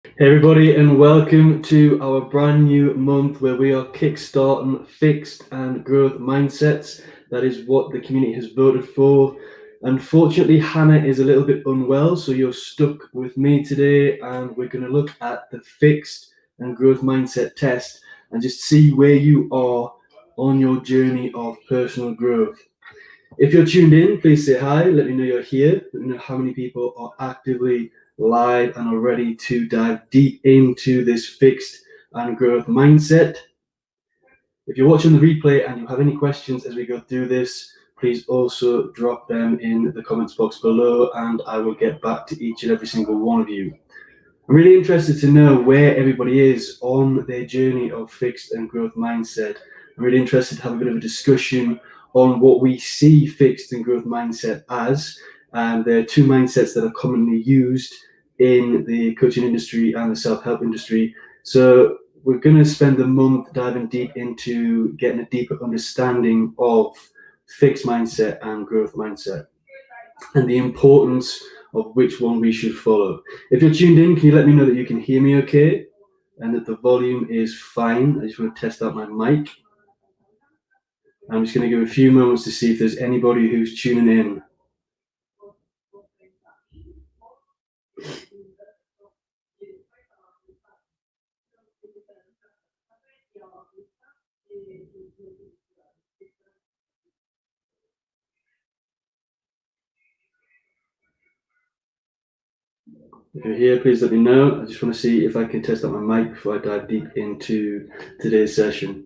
Hey everybody, and welcome to our brand new month where we are kickstarting fixed and growth mindsets. That is what the community has voted for. Unfortunately, Hannah is a little bit unwell, so you're stuck with me today, and we're going to look at the fixed and growth mindset test and just see where you are on your journey of personal growth. If you're tuned in, please say hi. Let me know you're here. Let me know how many people are actively live and are ready to dive deep into this fixed and growth mindset. If you're watching the replay and you have any questions as we go through this, please also drop them in the comments box below and I will get back to each and every single one of you. I'm really interested to know where everybody is on their journey of fixed and growth mindset. I'm really interested to have a bit of a discussion on what we see fixed and growth mindset as. There are two mindsets that are commonly used in the coaching industry and the self-help industry. So we're going to spend the month diving deep into getting a deeper understanding of fixed mindset and growth mindset and the importance of which one we should follow. If you're tuned in, can you let me know that you can hear me okay and that the volume is fine? I just want to test out my mic. I'm just going to give a few moments to see if there's anybody who's tuning in. If you're here, please let me know. I just want to see if I can test out my mic before I dive deep into today's session.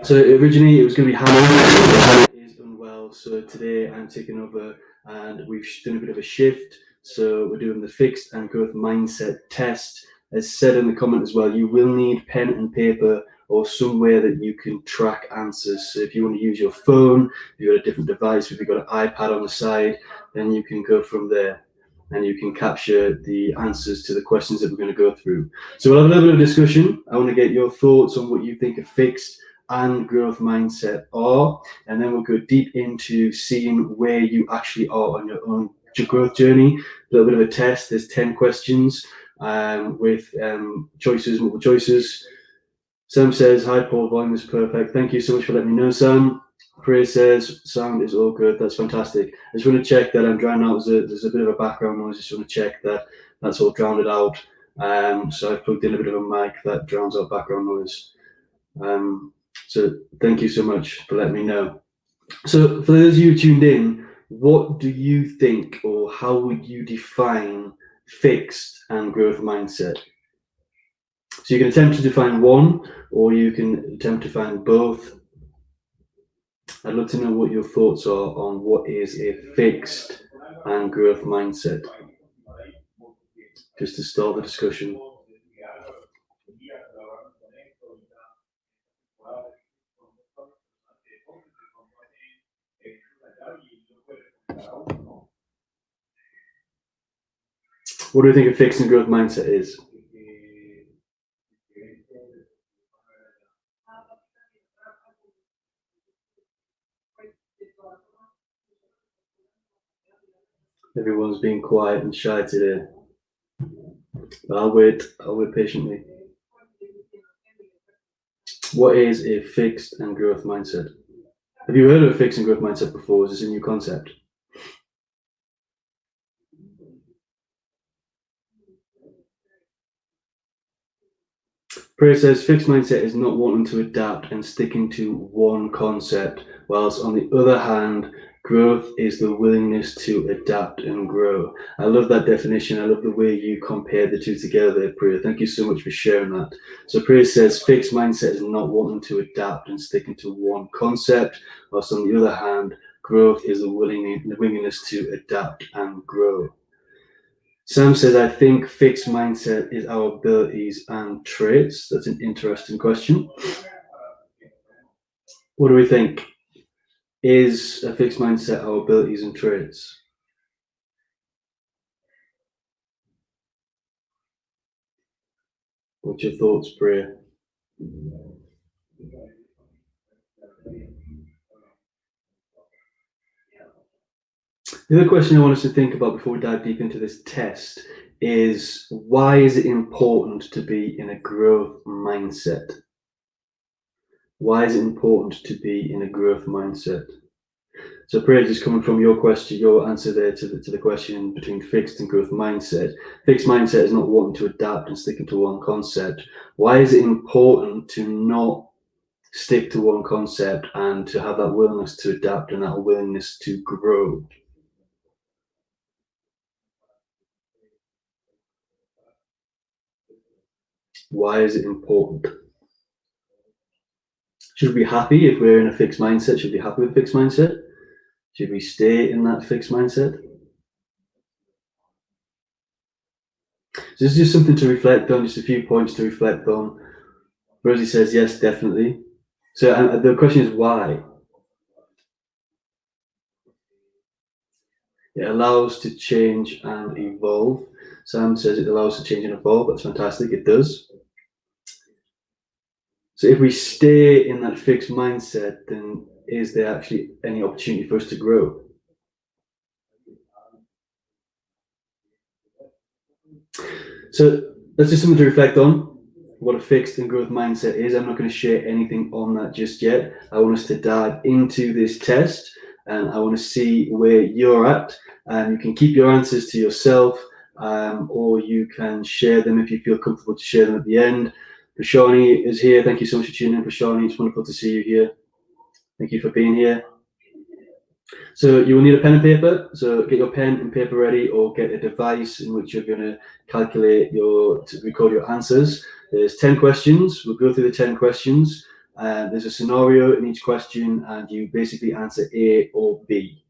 So originally it was going to be Hannah. Hannah is unwell, so today I'm taking over and we've done a bit of a shift. So we're doing the fixed and growth mindset test. As said in the comment as well, you will need pen and paper or somewhere that you can track answers. So if you want to use your phone, if you've got a different device, if you've got an iPad on the side, then you can go from there and you can capture the answers to the questions that we're going to go through. So we'll have a little bit of discussion. I want to get your thoughts on what you think of fixed and growth mindset are, and then we'll go deep into seeing where you actually are on your own growth journey. A little bit of a test. There's 10 questions with choices, multiple choices. Sam says, hi Paul, volume is perfect. Thank you so much for letting me know, Sam. Priya says, sound is all good. That's fantastic. I just want to check that I'm drowning out. There's a bit of a background noise. I just want to check that that's all drowned out. So I've plugged in a bit of a mic that drowns out background noise. So thank you so much for letting me know. So for those of you tuned in, what do you think or how would you define fixed and growth mindset? So you can attempt to define one or you can attempt to find both. I'd love to know what your thoughts are on what is a fixed and growth mindset, just to start the discussion. What do you think a fixed and growth mindset is? Everyone's being quiet and shy today. But I'll wait patiently. What is a fixed and growth mindset? Have you heard of a fixed and growth mindset before? Is this a new concept? Priya says fixed mindset is not wanting to adapt and sticking to one concept, whilst on the other hand, growth is the willingness to adapt and grow. I love that definition. I love the way you compare the two together, Priya. Thank you so much for sharing that. So Priya says fixed mindset is not wanting to adapt and sticking to one concept, whilst on the other hand, growth is the willingness to adapt and grow. Sam says, I think fixed mindset is our abilities and traits. That's an interesting question. What do we think? Is a fixed mindset our abilities and traits? What's your thoughts, Priya? The other question I want us to think about before we dive deep into this test is, why is it important to be in a growth mindset? Why is it important to be in a growth mindset? So praise is coming from your question, your answer there to the question between fixed and growth mindset. Fixed mindset is not wanting to adapt and sticking to one concept. Why is it important to not stick to one concept and to have that willingness to adapt and that willingness to grow? Why is it important? Should we be happy if we're in a fixed mindset? Should we be happy with fixed mindset? Should we stay in that fixed mindset? So this is just something to reflect on, just a few points to reflect on. Rosie says yes, definitely. So the question is why? It allows to change and evolve. Sam says it allows to change and evolve. That's fantastic. It does. So if we stay in that fixed mindset, then is there actually any opportunity for us to grow? So that's just something to reflect on, what a fixed and growth mindset is. I'm not going to share anything on that just yet. I want us to dive into this test, and I want to see where you're at. You can keep your answers to yourself, or you can share them if you feel comfortable to share them at the end. Prashani is here. Thank you so much for tuning in, Prashani. It's wonderful to see you here. Thank you for being here. So you will need a pen and paper. So get your pen and paper ready, or get a device in which you're going to calculate to record your answers. There's 10 questions. We'll go through the 10 questions. There's a scenario in each question, and you basically answer A or B.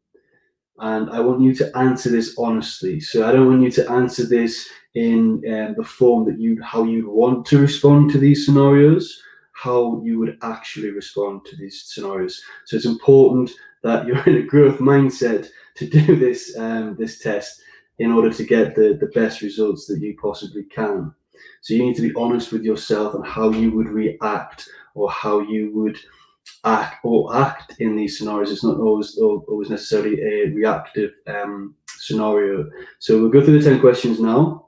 And I want you to answer this honestly. So I don't want you to answer this in the form that how you'd want to respond to these scenarios, how you would actually respond to these scenarios. So it's important that you're in a growth mindset to do this test in order to get the best results that you possibly can. So you need to be honest with yourself on how you would react, or how you would act in these scenarios. It's not always necessarily a reactive scenario. So we'll go through the 10 questions now.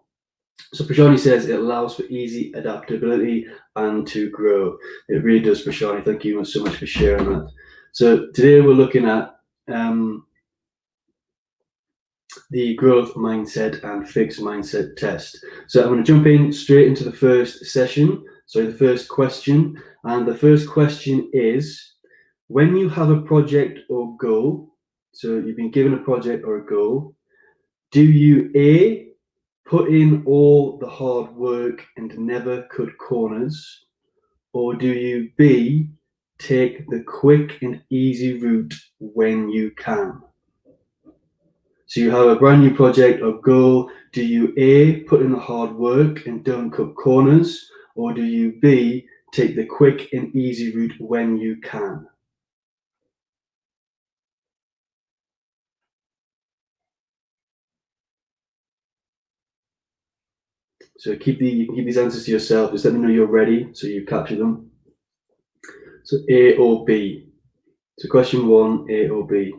So Prashani says it allows for easy adaptability and to grow. It really does, Prashani. Thank you so much for sharing that. So today we're looking at the growth mindset and fixed mindset test. So I'm going to jump in straight into the first question. And the first question is, when you have a project or goal, so you've been given a project or a goal, do you A, put in all the hard work and never cut corners, or do you B, take the quick and easy route when you can? So you have a brand new project or goal. Do you A, put in the hard work and don't cut corners, or do you B, take the quick and easy route when you can? So you can keep these answers to yourself. Just let me know you're ready, so you capture them. So A or B. So question 1, A or B.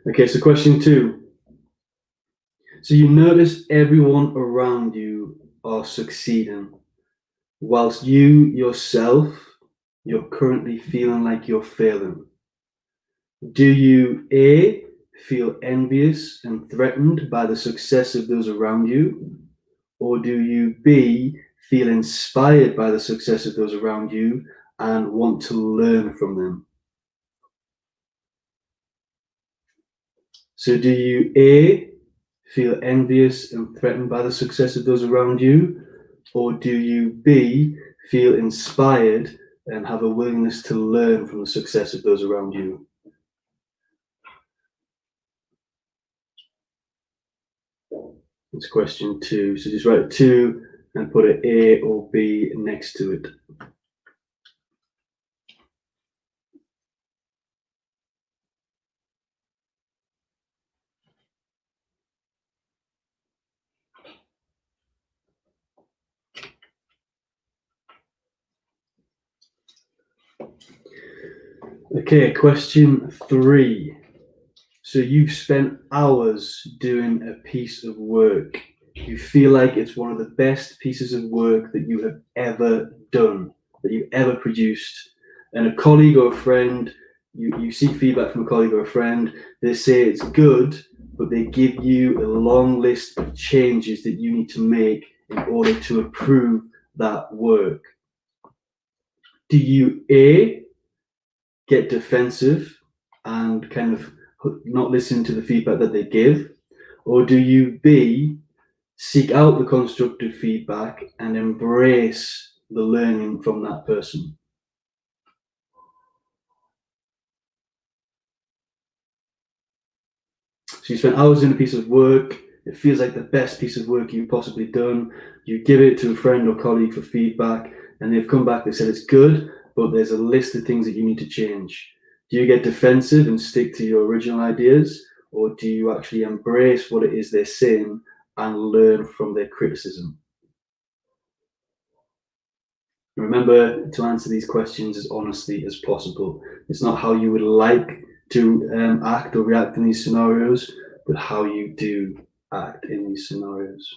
Okay, so question 2. So you notice everyone around you are succeeding, whilst you yourself, you're currently feeling like you're failing. Do you A, feel envious and threatened by the success of those around you? Or do you B, feel inspired by the success of those around you and want to learn from them? So do you A, feel envious and threatened by the success of those around you? Or do you B, feel inspired and have a willingness to learn from the success of those around you? That's question 2. So just write 2 and put an A or B next to it. Okay, question 3. So you've spent hours doing a piece of work. You feel like it's one of the best pieces of work that you have ever done, that you've ever produced. And a colleague or a friend, you seek feedback from a colleague or a friend, they say it's good, but they give you a long list of changes that you need to make in order to approve that work. Do you A, get defensive and kind of not listen to the feedback that they give? Or do you B, seek out the constructive feedback and embrace the learning from that person? So you spent hours in a piece of work, it feels like the best piece of work you've possibly done. You give it to a friend or colleague for feedback, and they've come back, they said it's good, but there's a list of things that you need to change. Do you get defensive and stick to your original ideas, or do you actually embrace what it is they're saying and learn from their criticism? Remember to answer these questions as honestly as possible. It's not how you would like to act or react in these scenarios, but how you do act in these scenarios.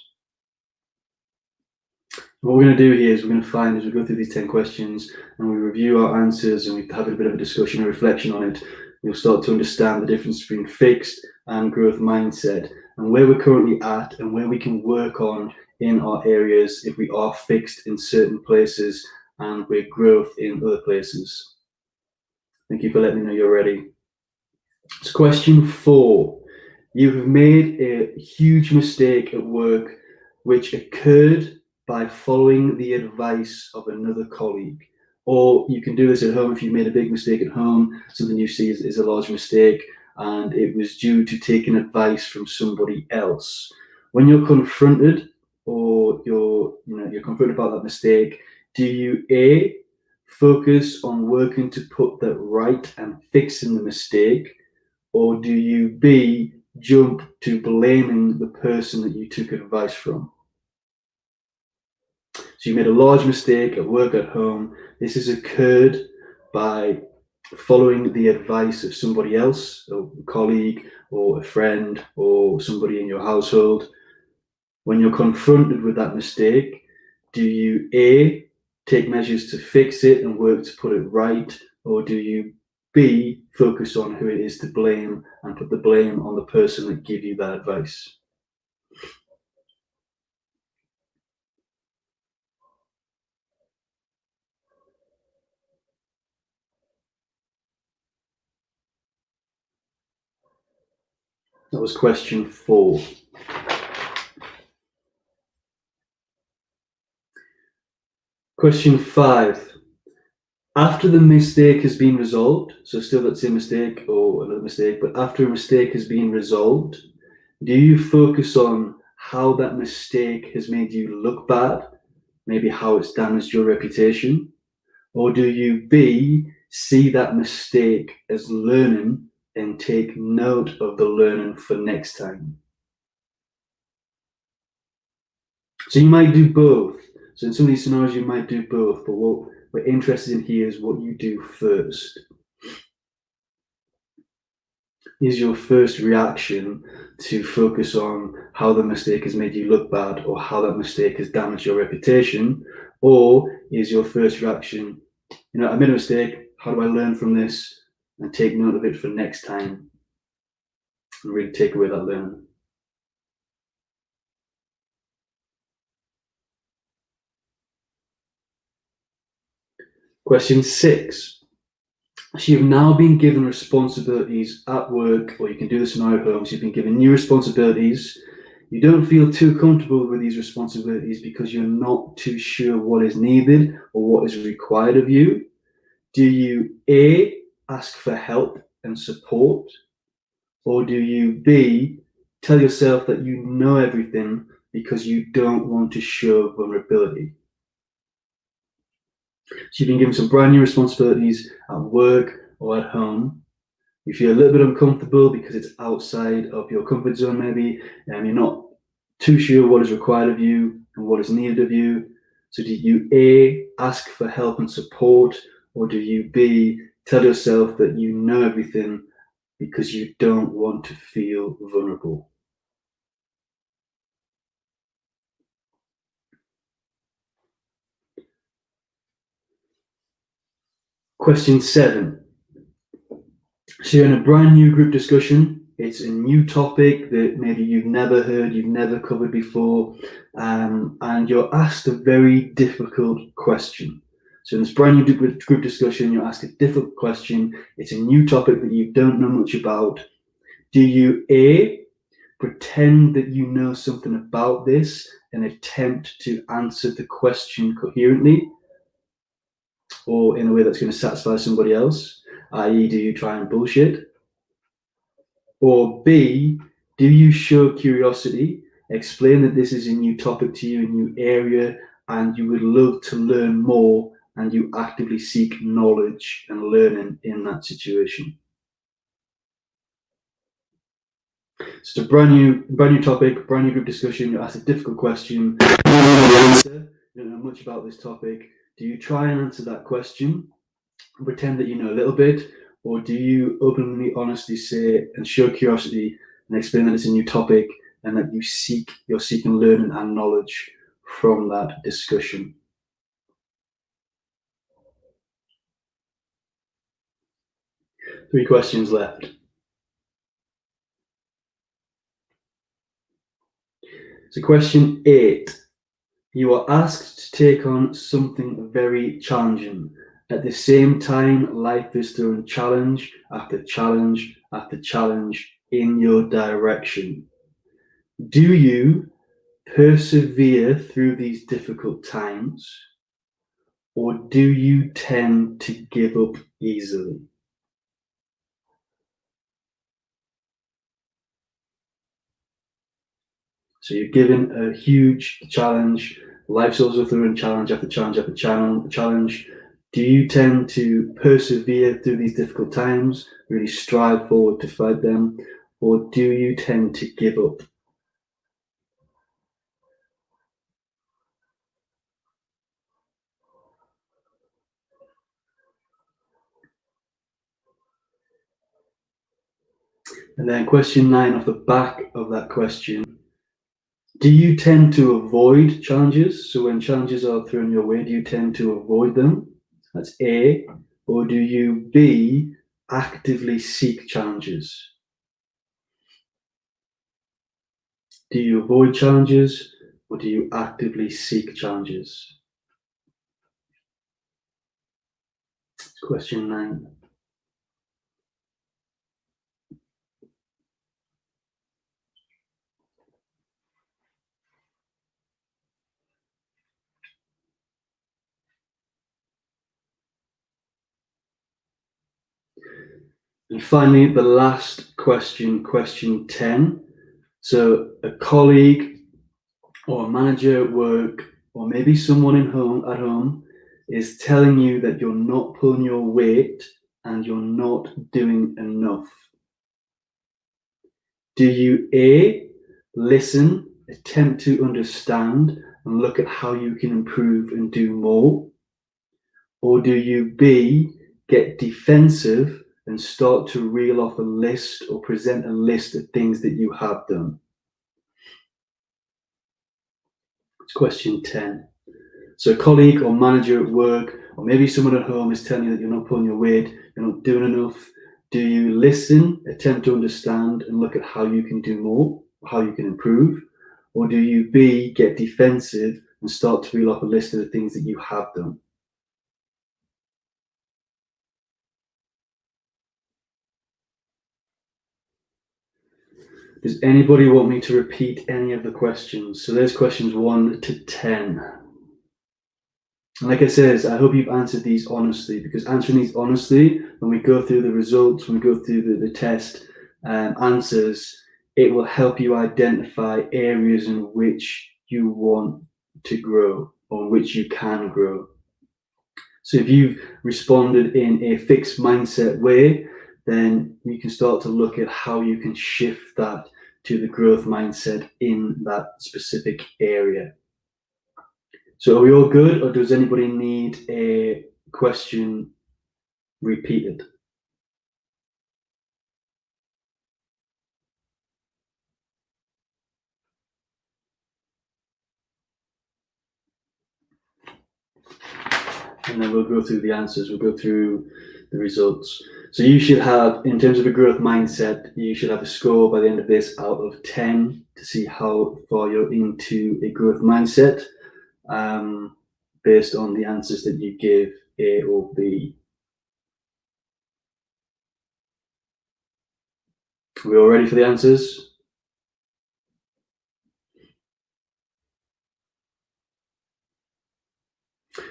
What we're going to do here is we're going to find, as we go through these 10 questions and we review our answers and we have a bit of a discussion and reflection on it, you'll start to understand the difference between fixed and growth mindset and where we're currently at and where we can work on in our areas if we are fixed in certain places and we're growth in other places. Thank you for letting me know you're ready. So question 4. You have made a huge mistake at work which occurred by following the advice of another colleague. Or you can do this at home if you've made a big mistake at home, something you see is a large mistake, and it was due to taking advice from somebody else. When you're confronted or you're confronted about that mistake, do you A, focus on working to put that right and fixing the mistake, or do you B, jump to blaming the person that you took advice from? So you made a large mistake at work, at home. This has occurred by following the advice of somebody else, a colleague or a friend or somebody in your household. When you're confronted with that mistake, do you A, take measures to fix it and work to put it right, or do you B, focus on who it is to blame and put the blame on the person that gave you that advice? That was question 4. Question 5. After the mistake has been resolved, so still that same mistake or another mistake, but after a mistake has been resolved, do you focus on how that mistake has made you look bad, maybe how it's damaged your reputation? Or do you B, see that mistake as learning and take note of the learning for next time? So you might do both. So in some of these scenarios, you might do both, but what we're interested in here is what you do first. Is your first reaction to focus on how the mistake has made you look bad or how that mistake has damaged your reputation? Or is your first reaction, I made a mistake, how do I learn from this and take note of it for next time and really take away that learning? Question 6. So you've now been given responsibilities at work, or you can do this in our home. So you've been given new responsibilities. You don't feel too comfortable with these responsibilities because you're not too sure what is needed or what is required of you. Do you A, ask for help and support, or do you B, tell yourself that you know everything because you don't want to show vulnerability? So you've been given some brand new responsibilities at work or at home. You feel a little bit uncomfortable because it's outside of your comfort zone, maybe, and you're not too sure what is required of you and what is needed of you. So do you A, ask for help and support, or do you B, Tell yourself that you know everything because you don't want to feel vulnerable. Question 7. So you're in a brand new group discussion. It's a new topic that maybe you've never heard, you've never covered before, and you're asked a very difficult question. So in this brand new group discussion, you're asked a difficult question. It's a new topic that you don't know much about. Do you A, pretend that you know something about this and attempt to answer the question coherently or in a way that's going to satisfy somebody else, i.e., do you try and bullshit? Or B, do you show curiosity, explain that this is a new topic to you, a new area, and you would love to learn more, and you actively seek knowledge and learning in that situation? So it's a brand new topic, brand new group discussion. You're asked a difficult question. You don't know much about this topic. Do you try and answer that question and pretend that you know a little bit, or do you openly, honestly say and show curiosity and explain that it's a new topic and that you're seeking learning and knowledge from that discussion? Three questions left. So question 8. You are asked to take on something very challenging. At the same time, life is throwing challenge after challenge after challenge in your direction. Do you persevere through these difficult times, or do you tend to give up easily? So you're given a huge challenge. Life's also throwing challenge after challenge after challenge. Do you tend to persevere through these difficult times, really strive forward to fight them, or do you tend to give up? And then question 9 off the back of that question. Do you tend to avoid challenges? So when challenges are thrown your way, do you tend to avoid them? That's A. Or do you B, actively seek challenges? Do you avoid challenges or do you actively seek challenges? Question 9. And finally, the last question, question 10. So a colleague or a manager at work, or maybe someone at home is telling you that you're not pulling your weight and you're not doing enough. Do you A, listen, attempt to understand, and look at how you can improve and do more? Or do you B, get defensive and start to reel off a list or present a list of things that you have done? It's question 10. So a colleague or manager at work, or maybe someone at home is telling you that you're not pulling your weight, you're not doing enough. Do you listen, attempt to understand, and look at how you can do more, how you can improve? Or do you B, get defensive and start to reel off a list of the things that you have done? Does anybody want me to repeat any of the questions? So there's questions 1 to 10. And like I said, I hope you've answered these honestly, because answering these honestly, when we go through the results, when we go through the test answers, it will help you identify areas in which you want to grow or in which you can grow. So if you've responded in a fixed mindset way, then you can start to look at how you can shift that to the growth mindset in that specific area. So are we all good, or does anybody need a question repeated. And then we'll go through the answers, we'll go through the results. So you should have, in terms of a growth mindset, you should have a score by the end of this out of 10 to see how far you're into a growth mindset, based on the answers that you give, A or B. Are we all ready for the answers?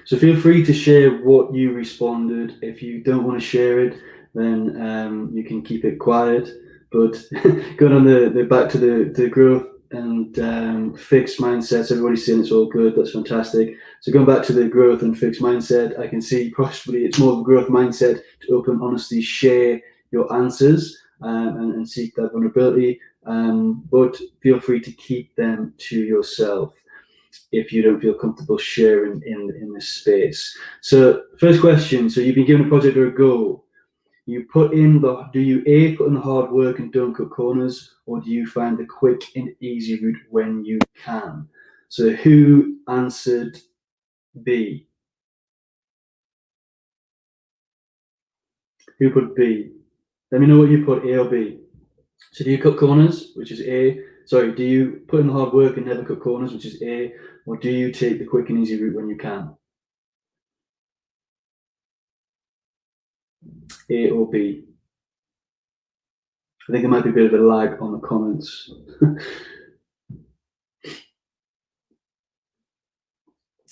So feel free to share what you responded. If you don't want to share it, then you can keep it quiet. But going on the back to the growth and fixed mindsets, everybody's saying it's all good. That's fantastic. So going back to the growth and fixed mindset, I can see possibly it's more of a growth mindset to open, honestly share your answers and seek that vulnerability. But feel free to keep them to yourself if you don't feel comfortable sharing in this space. So first question, so you've been given a project or a goal. Do you put in the hard work and don't cut corners, or do you find the quick and easy route when you can? So who answered B? Who put B? Let me know what you put, A or B. So do you cut corners, which is A? Sorry, do you put in the hard work and never cut corners, which is A? Or do you take the quick and easy route when you can? A or B? I think there might be a bit of a lag on the comments.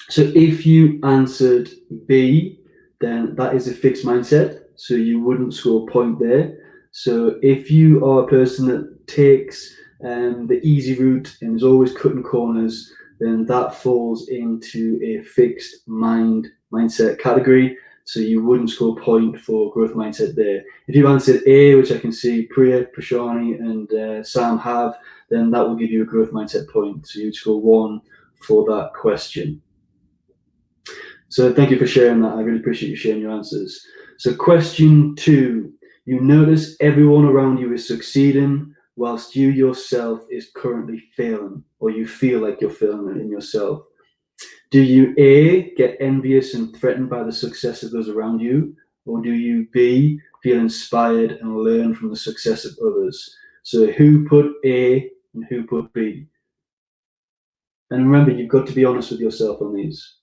So if you answered B, then that is a fixed mindset. So you wouldn't score a point there. So if you are a person that takes the easy route and is always cutting corners, then that falls into a fixed mindset category. So you wouldn't score a point for growth mindset there. If you answered A, which I can see Priya, Prashani, and Sam have, then that will give you a growth mindset point. So you'd score 1 for that question. So thank you for sharing that. I really appreciate you sharing your answers. So question 2, you notice everyone around you is succeeding whilst you yourself is currently failing, or you feel like you're failing in yourself. Do you A, get envious and threatened by the success of those around you, or do you B, feel inspired and learn from the success of others? So who put A and who put B? And remember, you've got to be honest with yourself on these.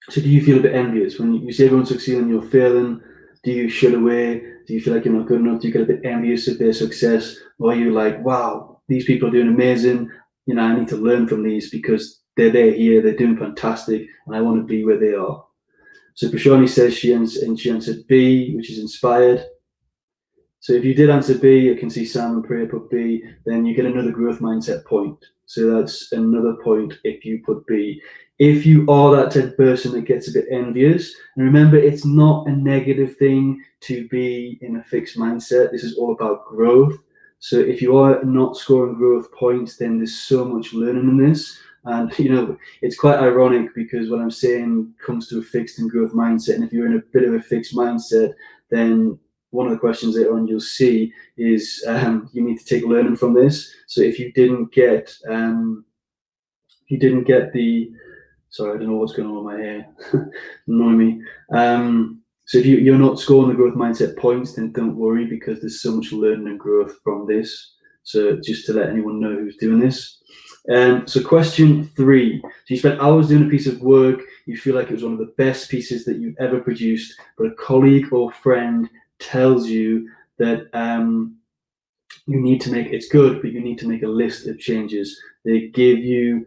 So do you feel a bit envious when you see everyone succeeding and you're failing? Do you shut away? Do you feel like you're not good enough? Do you get a bit envious of their success? Or are you like, wow, these people are doing amazing. You know, I need to learn from these because they're here, they're doing fantastic, and I want to be where they are. So Prashani says she answered B, which is inspired. So if you did answer B, I can see Sam and Priya put B, then you get another growth mindset point. So that's another point if you put B. If you are that type of person that gets a bit envious, and remember, it's not a negative thing to be in a fixed mindset. This is all about growth. So if you are not scoring growth points, then there's so much learning in this. And, you know, it's quite ironic because what I'm saying comes to a fixed and growth mindset. And if you're in a bit of a fixed mindset, then one of the questions later on you'll see is you need to take learning from this. So if you didn't get the, sorry, I don't know what's going on with my hair, annoying me. So if you're not scoring the growth mindset points, then don't worry because there's so much learning and growth from this. So just to let anyone know who's doing this. So question 3, so you spent hours doing a piece of work, you feel like it was one of the best pieces that you've ever produced, but a colleague or friend tells you that you need to make, it's good, but you need to make a list of changes. They give you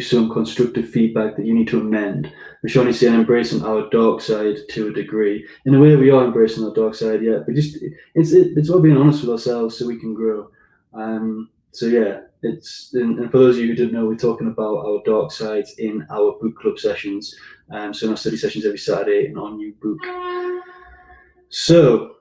some constructive feedback that you need to amend. Rashani saying embracing our dark side to a degree. In a way, we are embracing our dark side, yeah. But just it's all being honest with ourselves so we can grow. So yeah, and for those of you who didn't know, we're talking about our dark sides in our book club sessions. So in our study sessions every Saturday and our new book. So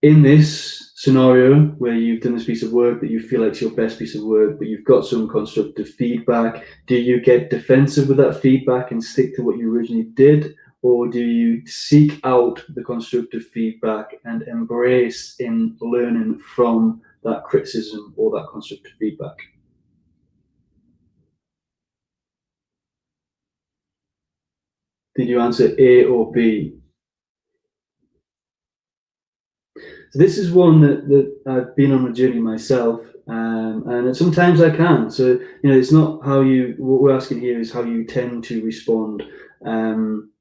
in this, scenario where you've done this piece of work that you feel like it's your best piece of work, but you've got some constructive feedback, do you get defensive with that feedback and stick to what you originally did? Or do you seek out the constructive feedback and embrace in learning from that criticism or that constructive feedback? Did you answer A or B? So this is one that I've been on a journey myself, and sometimes I can. So it's not how you. What we're asking here is how you tend to respond. Um,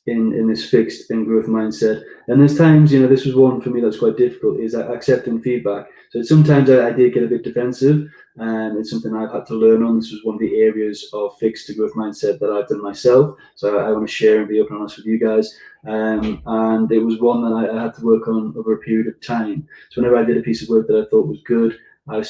in this fixed and growth mindset. And there's times, this was one for me that's quite difficult, is accepting feedback. So sometimes I did get a bit defensive, and it's something I've had to learn on. This was one of the areas of fixed to growth mindset that I've done myself. So I want to share and be open and honest with you guys. And it was one that I had to work on over a period of time. So whenever I did a piece of work that I thought was good, I would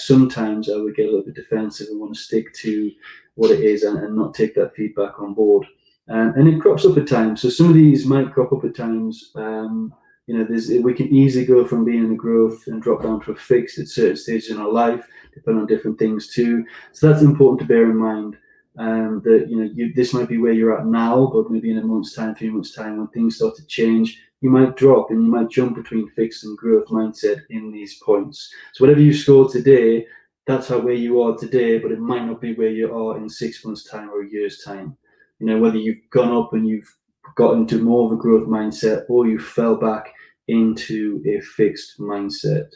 get a little bit defensive and want to stick to what it is and not take that feedback on board. And it crops up at times. So some of these might crop up at times. We can easily go from being in a growth and drop down to a fixed at certain stages in our life, depending on different things too. So that's important to bear in mind. That this might be where you're at now, but maybe in a month's time, 3 months' time, when things start to change, you might drop and you might jump between fixed and growth mindset in these points. So whatever you scored today, that's how where you are today, but it might not be where you are in 6 months' time or a year's time. Whether you've gone up and you've got into more of a growth mindset or you fell back into a fixed mindset.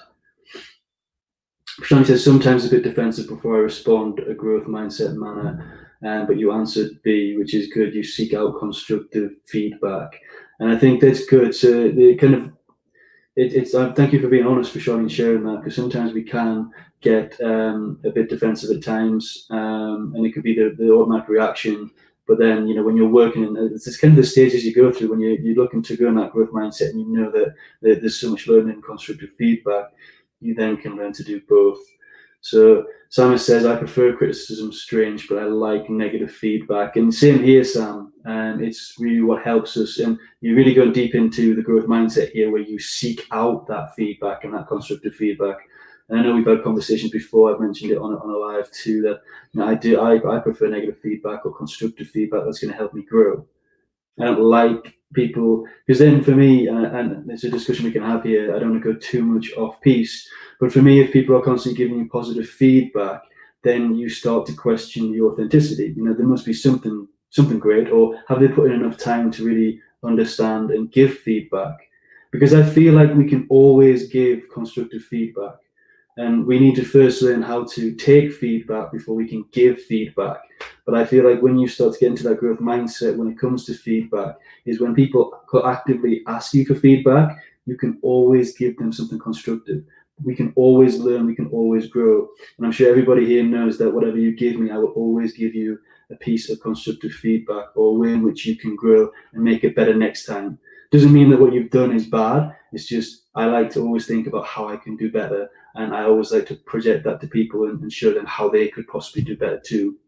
Prashant says, sometimes a bit defensive before I respond, a growth mindset manner. But you answered B, which is good. You seek out constructive feedback. And I think that's good. So the kind of thank you for being honest, Prashant, and sharing that, because sometimes we can get a bit defensive at times, and it could be the automatic reaction. But then, when you're working, and it's kind of the stages you go through when you're looking to go in that growth mindset, and you know that there's so much learning and constructive feedback, you then can learn to do both. So Simon says, I prefer criticism, strange, but I like negative feedback. And same here, Sam. It's really what helps us. And you're really going deep into the growth mindset here, where you seek out that feedback and that constructive feedback. And I know we've had conversations before. I've mentioned it on a live too, that I prefer negative feedback or constructive feedback that's going to help me grow. I don't like people, because then for me, and it's a discussion we can have here, I don't want to go too much off piece, but for me, if people are constantly giving you positive feedback, then you start to question the authenticity. There must be something great, or have they put in enough time to really understand and give feedback? Because I feel like we can always give constructive feedback. And we need to first learn how to take feedback before we can give feedback. But I feel like when you start to get into that growth mindset when it comes to feedback, is when people actively ask you for feedback, you can always give them something constructive. We can always learn, we can always grow. And I'm sure everybody here knows that whatever you give me, I will always give you a piece of constructive feedback or a way in which you can grow and make it better next time. Doesn't mean that what you've done is bad. It's just I like to always think about how I can do better. And I always like to project that to people and show them how they could possibly do better too.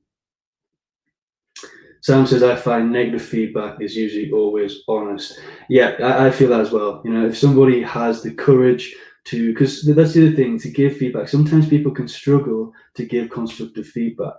Sam says, I find negative feedback is usually always honest. Yeah, I feel that as well. If somebody has the courage to, because that's the other thing, to give feedback. Sometimes people can struggle to give constructive feedback.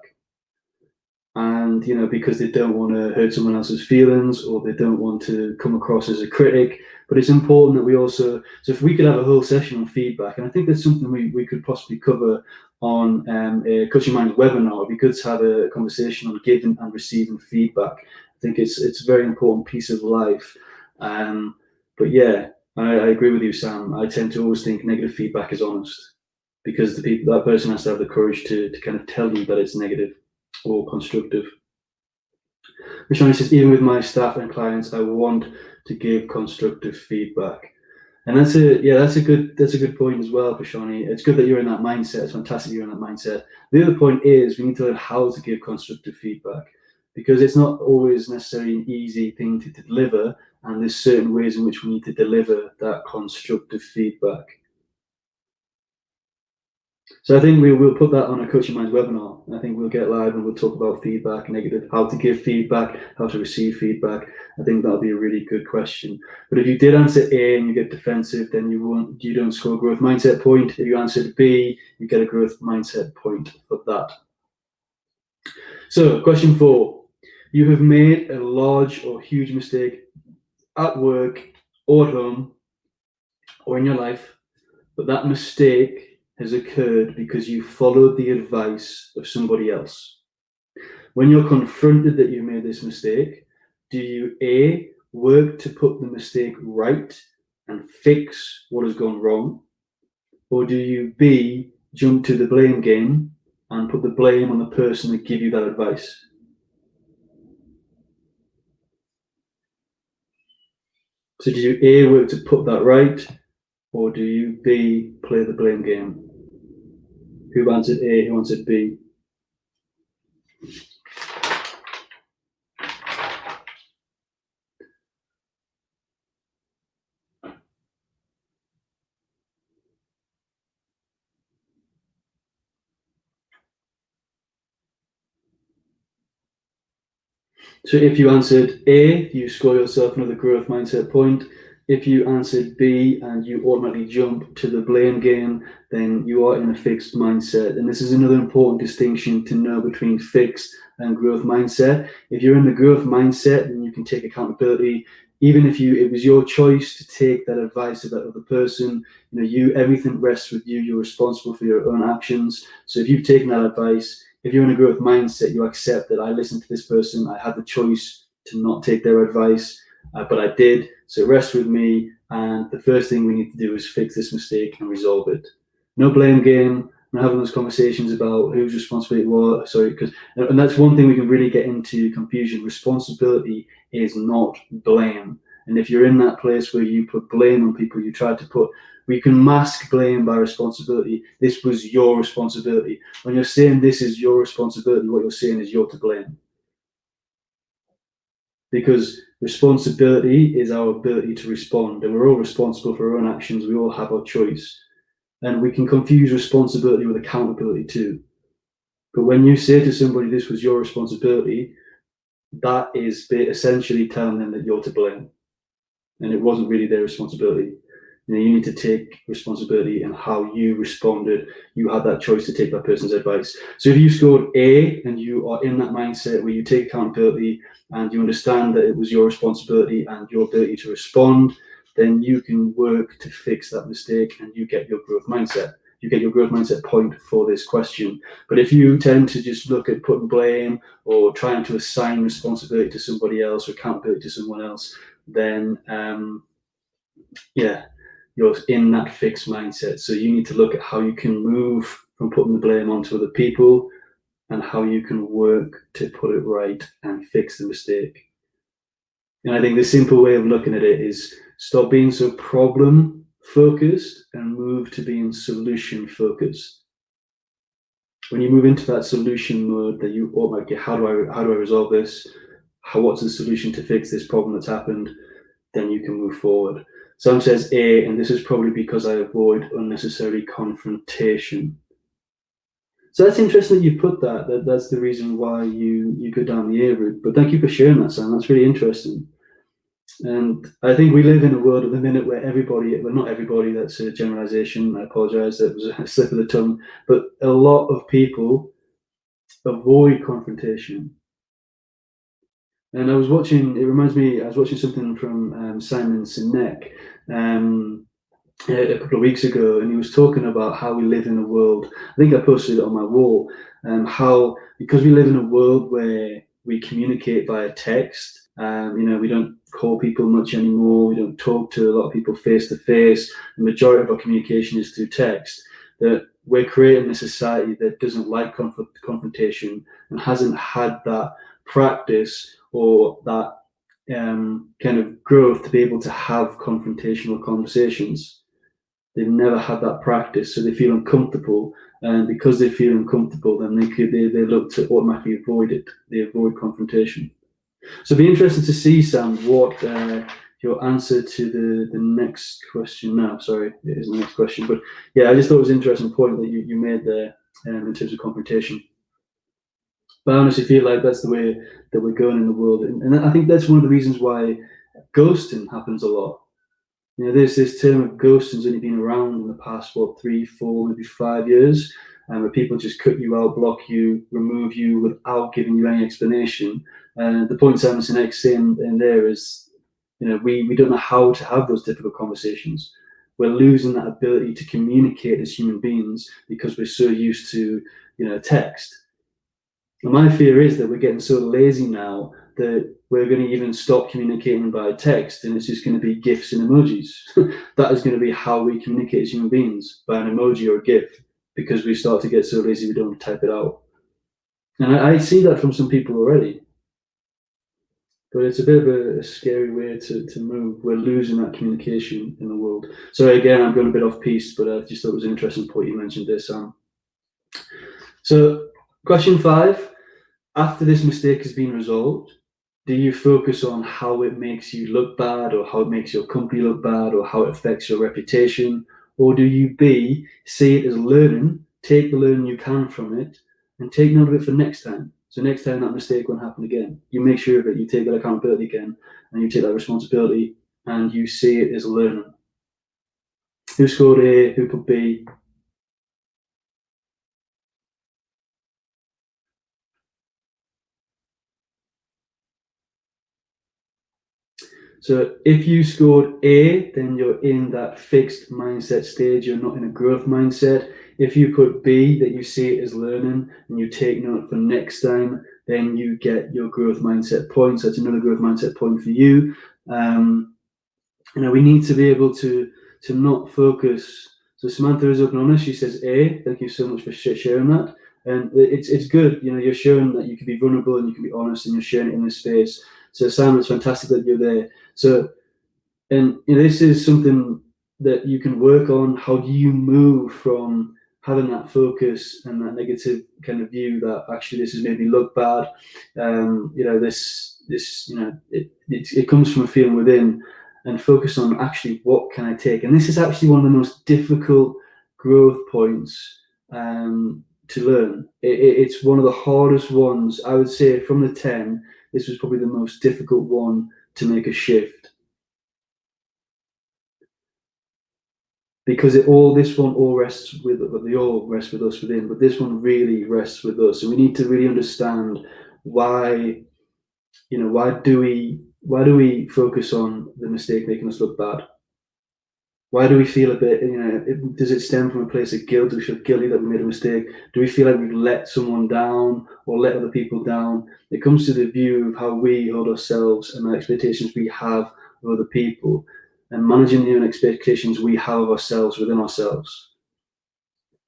And, because they don't want to hurt someone else's feelings, or they don't want to come across as a critic. But it's important that we also, so if we could have a whole session on feedback, and I think that's something we could possibly cover on a Coaching Minds webinar. It'd be good to have a conversation on giving and receiving feedback. I think it's a very important piece of life. But yeah, I agree with you, Sam. I tend to always think negative feedback is honest, because that person has to have the courage to kind of tell you that it's negative or constructive. Rishani says, even with my staff and clients, I want to give constructive feedback. And that's a good point as well, Prashani. It's good that you're in that mindset. It's fantastic you're in that mindset. The other point is we need to learn how to give constructive feedback, because it's not always necessarily an easy thing to deliver, and there's certain ways in which we need to deliver that constructive feedback. So I think we'll put that on a Coaching Minds webinar. I think we'll get live and we'll talk about feedback, negative, how to give feedback, how to receive feedback. I think that'll be a really good question. But if you did answer A and you get defensive, then you don't score a growth mindset point. If you answered B, you get a growth mindset point for that. So question 4, you have made a large or huge mistake at work or at home or in your life, but that mistake has occurred because you followed the advice of somebody else. When you're confronted that you made this mistake, do you A, work to put the mistake right and fix what has gone wrong? Or do you B, jump to the blame game and put the blame on the person that gave you that advice? So do you A, work to put that right, or do you B, play the blame game? Who answered A, who answered B? So if you answered A, you score yourself another growth mindset point. If you answered B and you automatically jump to the blame game, then you are in a fixed mindset. And this is another important distinction to know between fixed and growth mindset. If you're in the growth mindset, then you can take accountability. Even if it was your choice to take that advice of that other person, everything rests with you. You're responsible for your own actions. So if you've taken that advice, if you're in a growth mindset, you accept that I listened to this person, I had the choice to not take their advice, but I did, so it rests with me, and the first thing we need to do is fix this mistake and resolve it. No blame game, not having those conversations about whose responsibility was, and that's one thing we can really get into confusion. Responsibility is not blame. And if you're in that place where you put blame on people, we can mask blame by responsibility. This was your responsibility. When you're saying this is your responsibility, what you're saying is you're to blame. Because responsibility is our ability to respond, and we're all responsible for our own actions. We all have our choice. And we can confuse responsibility with accountability too. But when you say to somebody, this was your responsibility, that is essentially telling them that you're to blame. And it wasn't really their responsibility. You need to take responsibility in how you responded. You had that choice to take that person's advice. So if you scored A and you are in that mindset where you take accountability and you understand that it was your responsibility and your ability to respond, then you can work to fix that mistake and you get your growth mindset. You get your growth mindset point for this question. But if you tend to just look at putting blame or trying to assign responsibility to somebody else or accountability to someone else, then you're in that fixed mindset. So you need to look at how you can move from putting the blame onto other people and how you can work to put it right and fix the mistake. And I think the simple way of looking at it is stop being so problem focused and move to being solution focused. When you move into that solution mode, that you automatically, how do I resolve this? What's the solution to fix this problem that's happened? Then you can move forward. Sam says A, and this is probably because I avoid unnecessary confrontation. So that's interesting that you put that's the reason why you go down the A route. But thank you for sharing that, Sam. That's really interesting. And I think we live in a world at the minute where not everybody, that's a generalization, I apologize, that was a slip of the tongue, but a lot of people avoid confrontation. And I was watching something from Simon Sinek a couple of weeks ago, and he was talking about how we live in a world, I think I posted it on my wall, how because we live in a world where we communicate via text, we don't call people much anymore, we don't talk to a lot of people face to face, the majority of our communication is through text, that we're creating a society that doesn't like confrontation and hasn't had that practice or that kind of growth to be able to have confrontational conversations. They've never had that practice, so they feel uncomfortable, and because they feel uncomfortable, then they look to automatically avoid it. They avoid confrontation. So it'd be interesting to see, Sam, what your answer to the next question now. Sorry, it is the next question. But yeah, I just thought it was an interesting point that you made there in terms of confrontation. But I honestly feel like that's the way that we're going in the world. And I think that's one of the reasons why ghosting happens a lot. There's this term of ghosting's only been around in the past, 3, 4, maybe 5 years, where people just cut you out, block you, remove you without giving you any explanation. And the point Simon's next saying in there is, we don't know how to have those difficult conversations. We're losing that ability to communicate as human beings because we're so used to, text. And my fear is that we're getting so lazy now that we're going to even stop communicating by text, and it's just going to be GIFs and emojis. That is going to be how we communicate as human beings, by an emoji or a GIF, because we start to get so lazy we don't type it out. And I see that from some people already. But it's a bit of a scary way to move. We're losing that communication in the world. So again, I'm going a bit off piece, but I just thought it was an interesting point you mentioned there, Sam. So question 5, after this mistake has been resolved, do you focus on how it makes you look bad, or how it makes your company look bad, or how it affects your reputation? Or do you see it as learning, take the learning you can from it, and take note of it for next time? So next time that mistake won't happen again. You make sure that you take that accountability again, and you take that responsibility, and you see it as learning. Who scored A? Who put B? So if you scored A, then you're in that fixed mindset stage. You're not in a growth mindset. If you put B, that you see it as learning and you take note for next time, then you get your growth mindset points. That's another growth mindset point for you. We need to be able to not focus. So Samantha is open and honest. She says A. Thank you so much for sharing that. And it's good. You're showing that you can be vulnerable and you can be honest, and you're sharing it in this space. So Sam, it's fantastic that you're there. So, and this is something that you can work on. How do you move from having that focus and that negative kind of view that actually this has made me look bad? It comes from a feeling within, and focus on actually what can I take. And this is actually one of the most difficult growth points to learn. It's one of the hardest ones. I would say from the 10, this was probably the most difficult one to make a shift, because they all rests with us within, but this one really rests with us. So we need to really understand why do we focus on the mistake making us look bad? Why do we feel a bit, does it stem from a place of guilt? Do we feel guilty that we made a mistake? Do we feel like we've let someone down or let other people down? It comes to the view of how we hold ourselves and the expectations we have of other people, and managing the own expectations we have of ourselves within ourselves.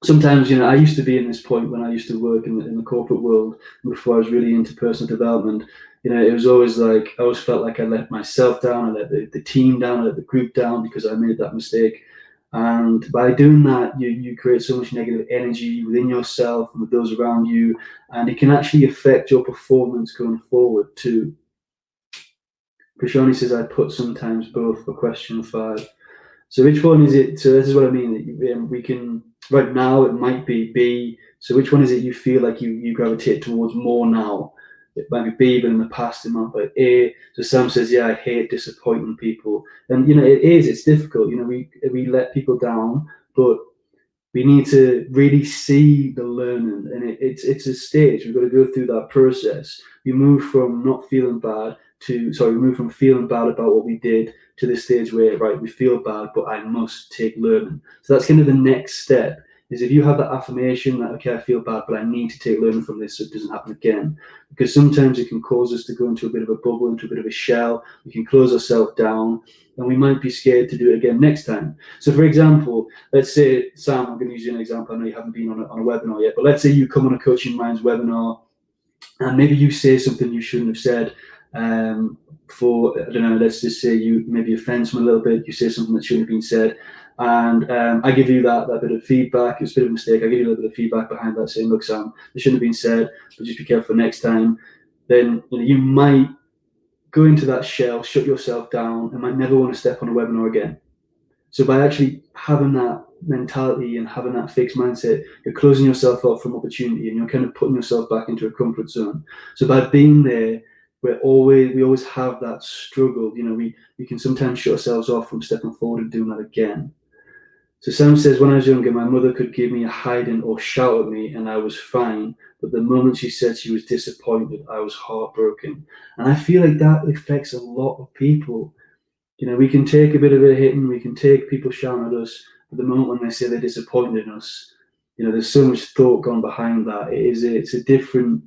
Sometimes, I used to be in this point when I used to work in the corporate world, before I was really into personal development. It was always like, I always felt like I let myself down, I let the team down, I let the group down because I made that mistake. And by doing that, you create so much negative energy within yourself and with those around you, and it can actually affect your performance going forward too. Prashani says, I put sometimes both for question 5. So which one is it? So this is what I mean. We can, right now it might be B. So which one is it you feel like you gravitate towards more now? It might be B, but in the past it might be A. So Sam says, yeah, I hate disappointing people. And it's difficult. We let people down, but we need to really see the learning, and it's a stage. We've got to go through that process. We move from not feeling bad we move from feeling bad about what we did to the stage where, right, we feel bad, but I must take learning. So that's kind of the next step, is if you have that affirmation that, okay, I feel bad, but I need to take learning from this so it doesn't happen again. Because sometimes it can cause us to go into a bit of a bubble, into a bit of a shell. We can close ourselves down, and we might be scared to do it again next time. So for example, let's say, Sam, I'm going to use you an example. I know you haven't been on a webinar yet, but let's say you come on a Coaching Minds webinar, and maybe you say something you shouldn't have said. I don't know, let's just say you maybe offend someone a little bit, you say something that shouldn't have been said, and I give you that bit of feedback. It's a bit of a mistake. I give you a little bit of feedback behind that, saying, look, Sam, this shouldn't have been said, but just be careful next time. Then you might go into that shell, shut yourself down, and might never want to step on a webinar again. So by actually having that mentality and having that fixed mindset, you're closing yourself up from opportunity, and you're kind of putting yourself back into a comfort zone. So by being there, we always have that struggle. We can sometimes shut ourselves off from stepping forward and doing that again. So Sam says, when I was younger, my mother could give me a hiding or shout at me and I was fine. But the moment she said she was disappointed, I was heartbroken. And I feel like that affects a lot of people. We can take a bit of a hitting, we can take people shouting at us, but the moment when they say they're disappointed in us, there's so much thought gone behind that. It's a different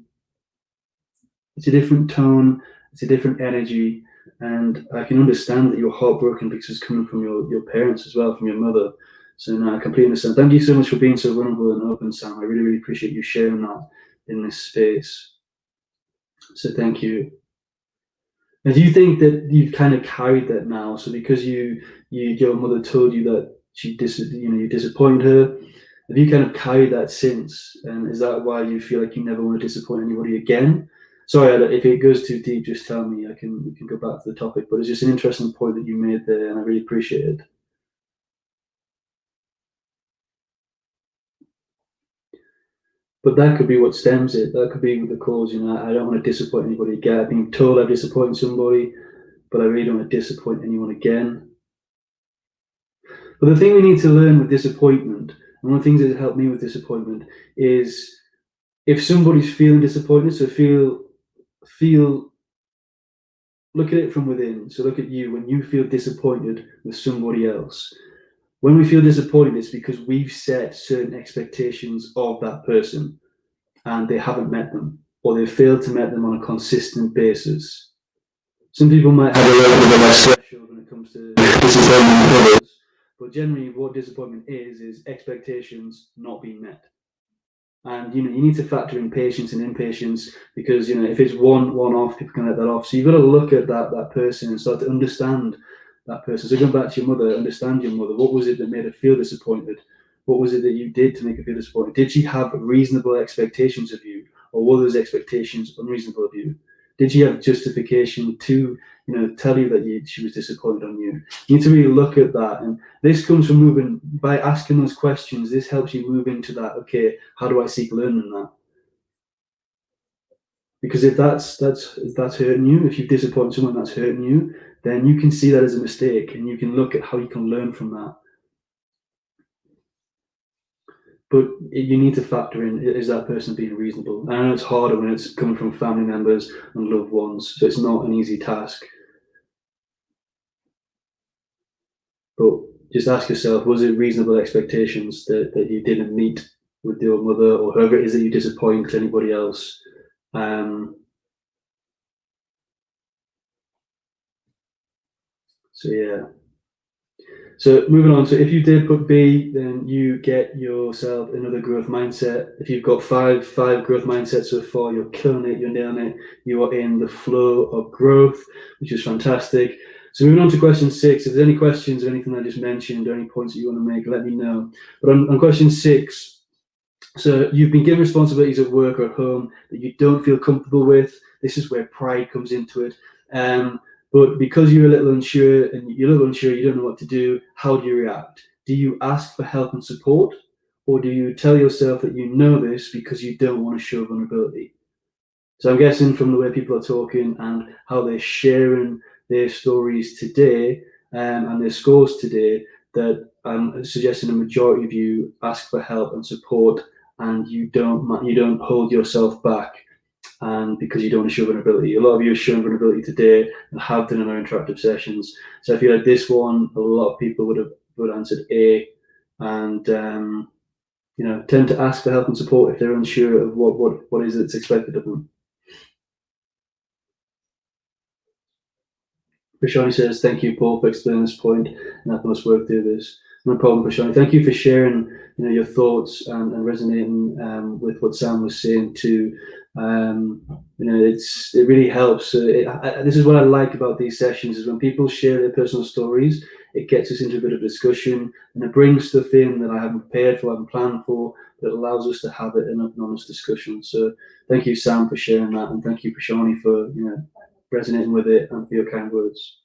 tone, it's a different energy, and I can understand that you're heartbroken because it's coming from your parents as well, from your mother. So no, I completely understand. Thank you so much for being so vulnerable and open, Sam. I really, really appreciate you sharing that in this space. So thank you. And do you think that you've kind of carried that now? So because your mother told you that you disappointed her, have you kind of carried that since? And is that why you feel like you never want to disappoint anybody again? Sorry, if it goes too deep, just tell me. We can go back to the topic. But it's just an interesting point that you made there, and I really appreciate it. But that could be what stems it. That could be the cause. I don't want to disappoint anybody again. I've been told I've disappointed somebody, but I really don't want to disappoint anyone again. But the thing we need to learn with disappointment, and one of the things that has helped me with disappointment, is if somebody's feeling disappointed, so feel look at it from within. So look at you when you feel disappointed with somebody else. When we feel disappointed, it's because we've set certain expectations of that person and they haven't met them, or they've failed to meet them on a consistent basis. Some people might have a little bit of a threshold when it comes to disappointment with others, but generally what disappointment is expectations not being met. And you need to factor in patience and impatience, because if it's one off, people can let that off. So you've got to look at that person and start to understand that person. So going back to your mother, understand your mother. What was it that made her feel disappointed? What was it that you did to make her feel disappointed? Did she have reasonable expectations of you, or were those expectations unreasonable of you? Did she have justification to tell you that she was disappointed on you? You need to really look at that, and this comes from moving by asking those questions. This helps you move into that. Okay, how do I seek learning that? Because if that's hurting you, if you've disappointed someone that's hurting you, then you can see that as a mistake, and you can look at how you can learn from that. But you need to factor in, is that person being reasonable? And I know it's harder when it's coming from family members and loved ones, so it's not an easy task. But just ask yourself, was it reasonable expectations that you didn't meet with your mother, or whoever it is that you disappoint anybody else? So yeah. So moving on, so if you did put B, then you get yourself another growth mindset. If you've got five growth mindsets so far, you're killing it, you're nailing it. You are in the flow of growth, which is fantastic. So moving on to question 6, if there's any questions or anything I just mentioned or any points that you want to make, let me know. But on question 6, so you've been given responsibilities at work or at home that you don't feel comfortable with. This is where pride comes into it. But because you're a little unsure you don't know what to do, how do you react? Do you ask for help and support? Or do you tell yourself that you know this because you don't want to show vulnerability? So I'm guessing from the way people are talking and how they're sharing their stories today and their scores today, that I'm suggesting a majority of you ask for help and support, and you don't hold yourself back, and because you don't want to show vulnerability. A lot of you are showing vulnerability today and have done in our interactive sessions. So I feel like this one, a lot of people would have answered A, and tend to ask for help and support if they're unsure of what is that's expected of them. Prashani says, thank you, Paul, for explaining this point and helping us work through this. No problem, Prashani. Thank you for sharing your thoughts and resonating with what Sam was saying too. It really helps. This is what I like about these sessions, is when people share their personal stories, it gets us into a bit of discussion, and it brings stuff in that I haven't prepared for, I haven't planned for, that allows us to have it in an honest discussion. So thank you, Sam, for sharing that, and thank you, Prashani, for resonating with it and for your kind words.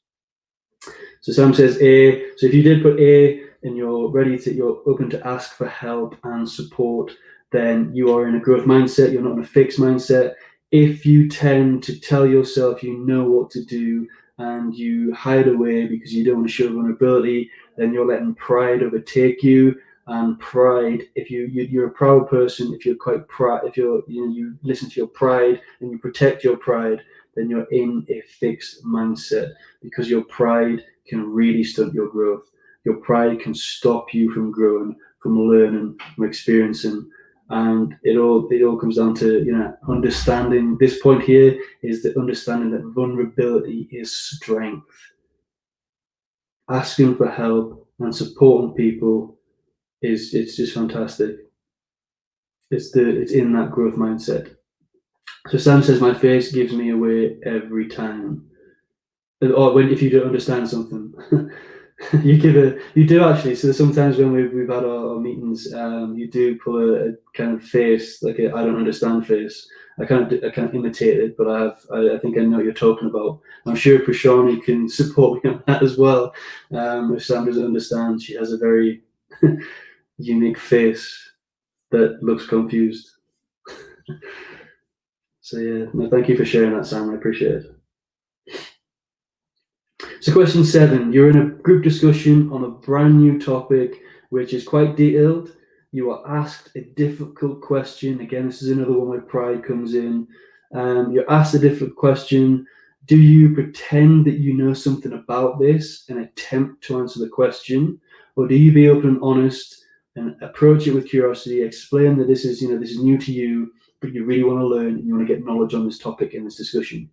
So Sam says A. So if you did put A and you're open to ask for help and support, then you are in a growth mindset. You're not in a fixed mindset. If you tend to tell yourself you know what to do and you hide away because you don't want to show vulnerability, then you're letting pride overtake you. And pride, if you're a proud person, if you're quite proud, if you listen to your pride and you protect your pride, then you're in a fixed mindset, because your pride can really stunt your growth. Your pride can stop you from growing, from learning, from experiencing. And it all comes down to understanding. This point here is the understanding that vulnerability is strength. Asking for help and supporting people it's just fantastic. It's in that growth mindset. So Sam says my face gives me away every time. Or if you don't understand something, you do actually. So sometimes when we've had our meetings, you do pull a kind of face, like I don't understand face. I can't imitate it, but I think I know what you're talking about. I'm sure Prashani can support me on that as well. If Sam doesn't understand, she has a very unique face that looks confused. So yeah, no, thank you for sharing that, Sam. I appreciate it. So question 7, you're in a group discussion on a brand new topic, which is quite detailed. You are asked a difficult question. Again, this is another one where pride comes in. You're asked a difficult question. Do you pretend that you know something about this and attempt to answer the question? Or do you be open and honest and approach it with curiosity, explain that this is new to you, but you really want to learn and you want to get knowledge on this topic in this discussion?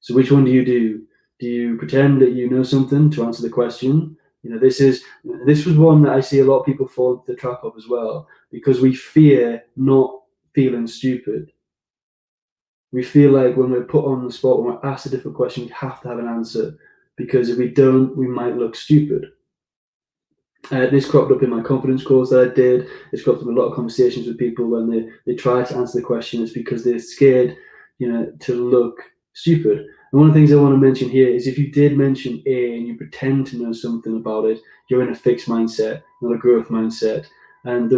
So which one do you do? Do you pretend that you know something to answer the question? This was one that I see a lot of people fall into the trap of as well, because we fear not feeling stupid. We feel like when we're put on the spot, when we're asked a different question, we have to have an answer, because if we don't, we might look stupid. This cropped up in my confidence course that I did. It's cropped up in a lot of conversations with people when they try to answer the question. It's because they're scared, to look stupid. And one of the things I want to mention here is, if you did mention A and you pretend to know something about it, you're in a fixed mindset, not a growth mindset. And the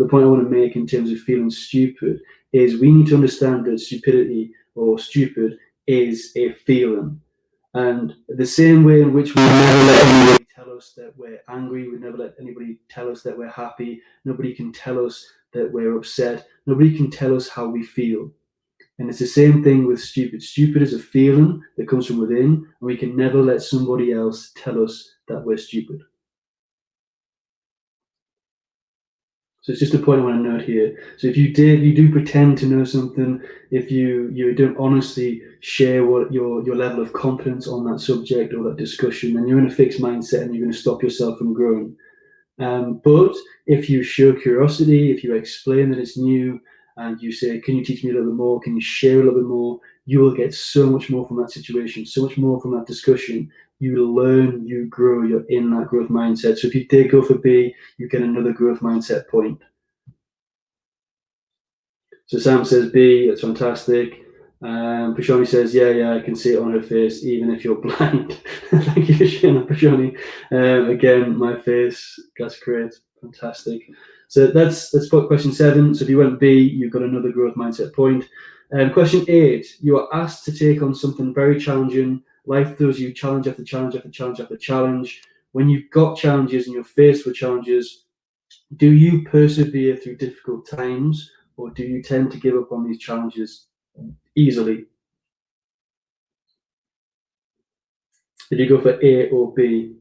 point I want to make in terms of feeling stupid is, we need to understand that stupidity or stupid is a feeling. And the same way in which we never let anybody tell us that we're angry, we never let anybody tell us that we're happy, nobody can tell us that we're upset, nobody can tell us how we feel. And it's the same thing with stupid. Stupid is a feeling that comes from within, and we can never let somebody else tell us that we're stupid. So it's just a point I want to note here. So if you do pretend to know something, if you don't honestly share what your level of competence on that subject or that discussion, then you're in a fixed mindset and you're going to stop yourself from growing. But if you show curiosity, if you explain that it's new, and you say, can you teach me a little bit more? Can you share a little bit more? You will get so much more from that situation, so much more from that discussion. You learn, you grow, you're in that growth mindset. So if you did go for B, you get another growth mindset point. So Sam says B, that's fantastic. Prashani says, yeah, I can see it on her face, even if you're blind. Thank you for sharing that, Prashani. Again, my face, that's great, fantastic. So that's question 7. So if you went B, you've got another growth mindset point. Question 8, you are asked to take on something very challenging. Life throws you challenge after challenge after challenge after challenge. When you've got challenges and you're faced with challenges, do you persevere through difficult times, or do you tend to give up on these challenges easily? Did you go for A or B?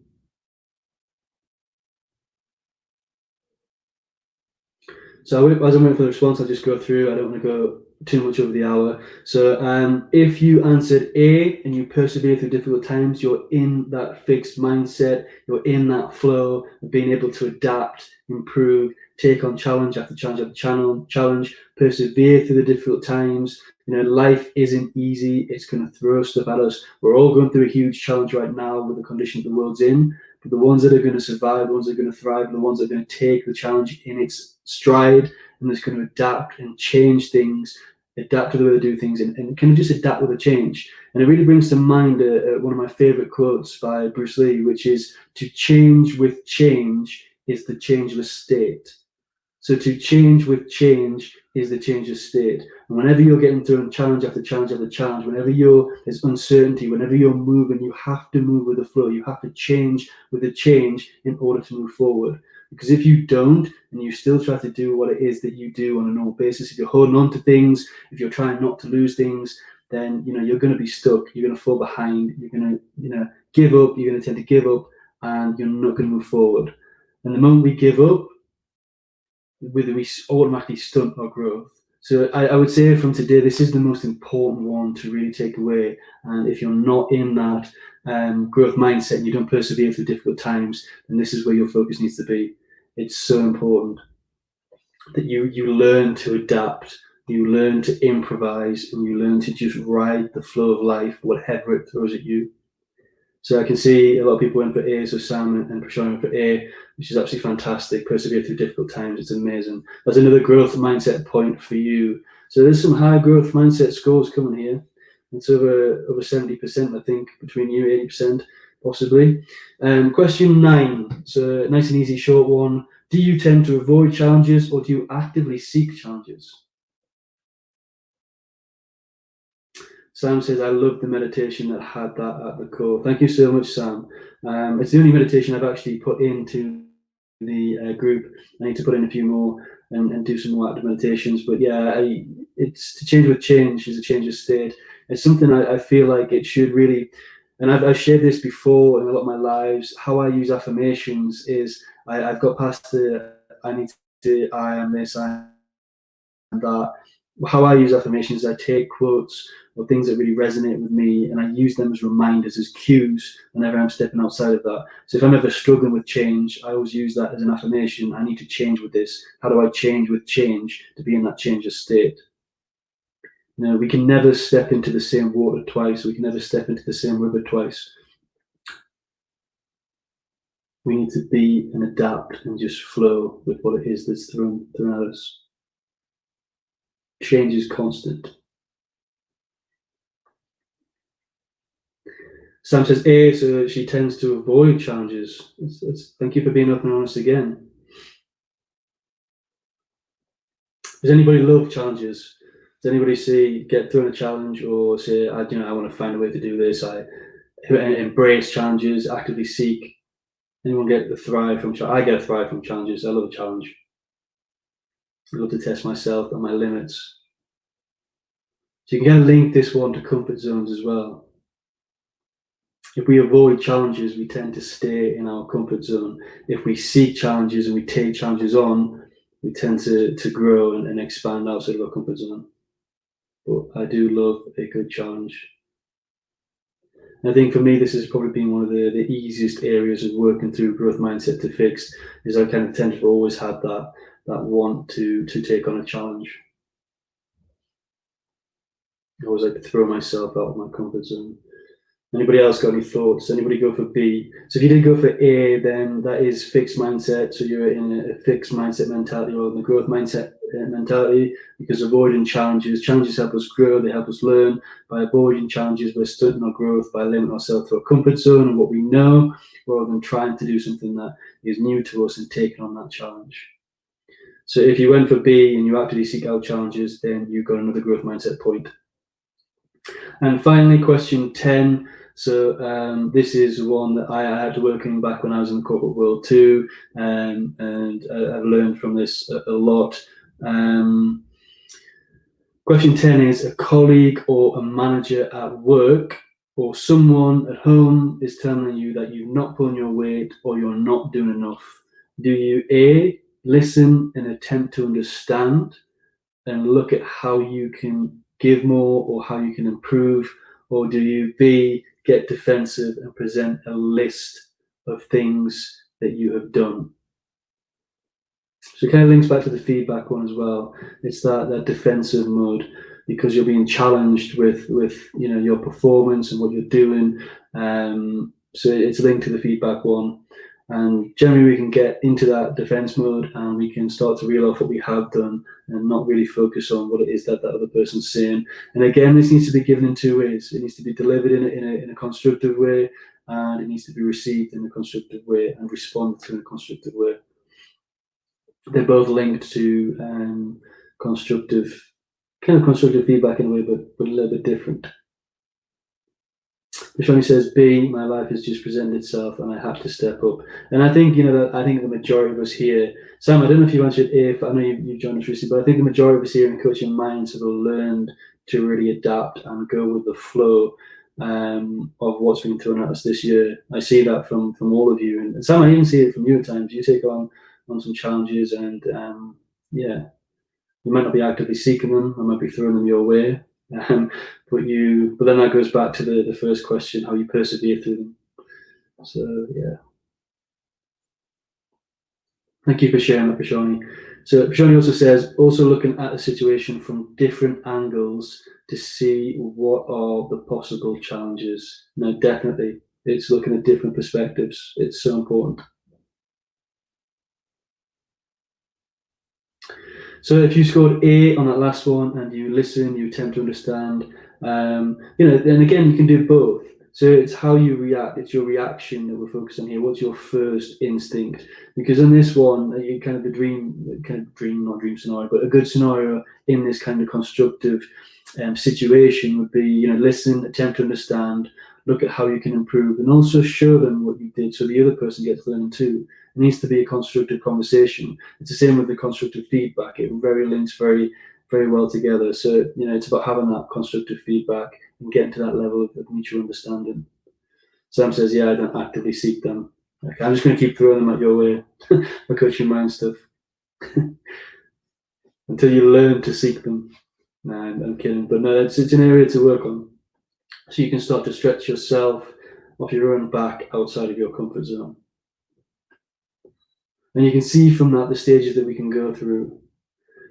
So as I'm waiting for the response, I'll just go through. I don't want to go too much over the hour. So if you answered A and you persevere through difficult times, you're in that fixed mindset, you're in that flow of being able to adapt, improve, take on challenge after challenge after challenge, persevere through the difficult times. Life isn't easy. It's going to throw stuff at us. We're all going through a huge challenge right now with the condition the world's in. But the ones that are going to survive, the ones that are going to thrive, the ones that are going to take the challenge in its stride and that's going to adapt and change things adapt to the way they do things, and kind of just adapt with a change. And it really brings to mind one of my favorite quotes by Bruce Lee, which is, to change with change is the changeless state. So to change with change is the changeless state. And whenever you're getting through challenge after challenge after challenge, whenever there's uncertainty, whenever you're moving, you have to move with the flow. You have to change with the change in order to move forward. Because if you don't, and you still try to do what it is that you do on a normal basis, if you're holding on to things, if you're trying not to lose things, then you're going to be stuck. You're going to fall behind. You're going to give up. You're going to tend to give up, and you're not going to move forward. And the moment we give up, we automatically stunt our growth. So I would say from today, this is the most important one to really take away. And if you're not in that growth mindset and you don't persevere through difficult times, then this is where your focus needs to be. It's so important that you learn to adapt, you learn to improvise, and you learn to just ride the flow of life, whatever it throws at you. So I can see a lot of people went for A, so Sam and Prashant went for A, which is absolutely fantastic. Persevere through difficult times, it's amazing. That's another growth mindset point for you. So there's some high growth mindset scores coming here. It's over 70%, I think, between you, 80% possibly. Question 9, so nice and easy, short one. Do you tend to avoid challenges, or do you actively seek challenges? Sam says, I love the meditation that had that at the core. Thank you so much, Sam. It's the only meditation I've actually put into the group. I need to put in a few more and do some more active meditations. But yeah, it's to change with change is a change of state. It's something I feel like it should really, and I've shared this before in a lot of my lives. How I use affirmations is I've got past I am this, I am that. How I use affirmations is I take quotes or things that really resonate with me, and I use them as reminders, as cues whenever I'm stepping outside of that. So if I'm ever struggling with change, I always use that as an affirmation. I need to change with this. How do I change with change to be in that changeless state? We can never step into the same water twice. We can never step into the same river twice. We need to be and adapt and just flow with what it is that's thrown at us. Change is constant. Sam says A, so she tends to avoid challenges. Thank you for being open and honest again. Does anybody love challenges? Does anybody get thrown a challenge or say, I want to find a way to do this? I embrace challenges, actively seek. Anyone get the thrive from challenges? I get a thrive from challenges. I love a challenge. I love to test myself and my limits. So you can kind of link this one to comfort zones as well. If we avoid challenges, we tend to stay in our comfort zone. If we seek challenges and we take challenges on, we tend to grow and expand outside of our comfort zone. But I do love a good challenge. And I think for me, this has probably been one of the easiest areas of working through growth mindset to fix, is I kind of tend to always have that want to take on a challenge. I always like to throw myself out of my comfort zone. Anybody else got any thoughts? Anybody go for B? So if you did go for A, then that is fixed mindset. So you're in a fixed mindset mentality, or the growth mindset mentality, because avoiding challenges help us grow, they help us learn. By avoiding challenges, we're stunting our growth by limiting ourselves to a comfort zone and what we know, rather than trying to do something that is new to us and taking on that challenge. So if you went for B and you actively seek out challenges, then you've got another growth mindset point. And finally, question 10. So this is one that I had to work in back when I was in the corporate world too, and I've learned from this a lot. Question 10 is, a colleague or a manager at work or someone at home is telling you that you're not pulling your weight or you're not doing enough. Do you A, listen and attempt to understand and look at how you can give more or how you can improve, or do you B, get defensive and present a list of things that you have done? So it kind of links back to the feedback one as well. It's that defensive mode, because you're being challenged with your performance and what you're doing. So it's linked to the feedback one. And generally we can get into that defense mode and we can start to reel off what we have done and not really focus on what it is that other person's saying. And again, this needs to be given in two ways. It needs to be delivered in a constructive way, and it needs to be received in a constructive way and responded to in a constructive way. They're both linked to constructive feedback in a way, but a little bit different. Shawnee says, B, my life has just presented itself and I have to step up. And I think, I think the majority of us here, Sam, I don't know if you answered if, I know you've joined us recently, but I think the majority of us here in Coaching Minds have learned to really adapt and go with the flow of what's been thrown at us this year. I see that from all of you. And Sam, I even see it from you at times. You take on some challenges and you might not be actively seeking them, I might be throwing them your way. But then that goes back to the first question, how you persevere through them. So yeah. Thank you for sharing that, Prashani. So Prashani also says, also looking at the situation from different angles to see what are the possible challenges. No, definitely. It's looking at different perspectives. It's so important. So if you scored A on that last one and you listen, you attempt to understand, then again, you can do both. So it's how you react. It's your reaction that we're focused on here. What's your first instinct? Because in this one, kind of not dream scenario, but a good scenario in this kind of constructive situation would be, listen, attempt to understand, look at how you can improve, and also show them what you did so the other person gets to learn too. It needs to be a constructive conversation. It's the same with the constructive feedback. It links very, very well together. So, it's about having that constructive feedback and getting to that level of mutual understanding. Sam says, yeah, I don't actively seek them. Okay, I'm just going to keep throwing them at your way for Coaching Mind stuff until you learn to seek them. No, I'm kidding. But no, it's an area to work on. So you can start to stretch yourself off your own back outside of your comfort zone. And you can see from that the stages that we can go through.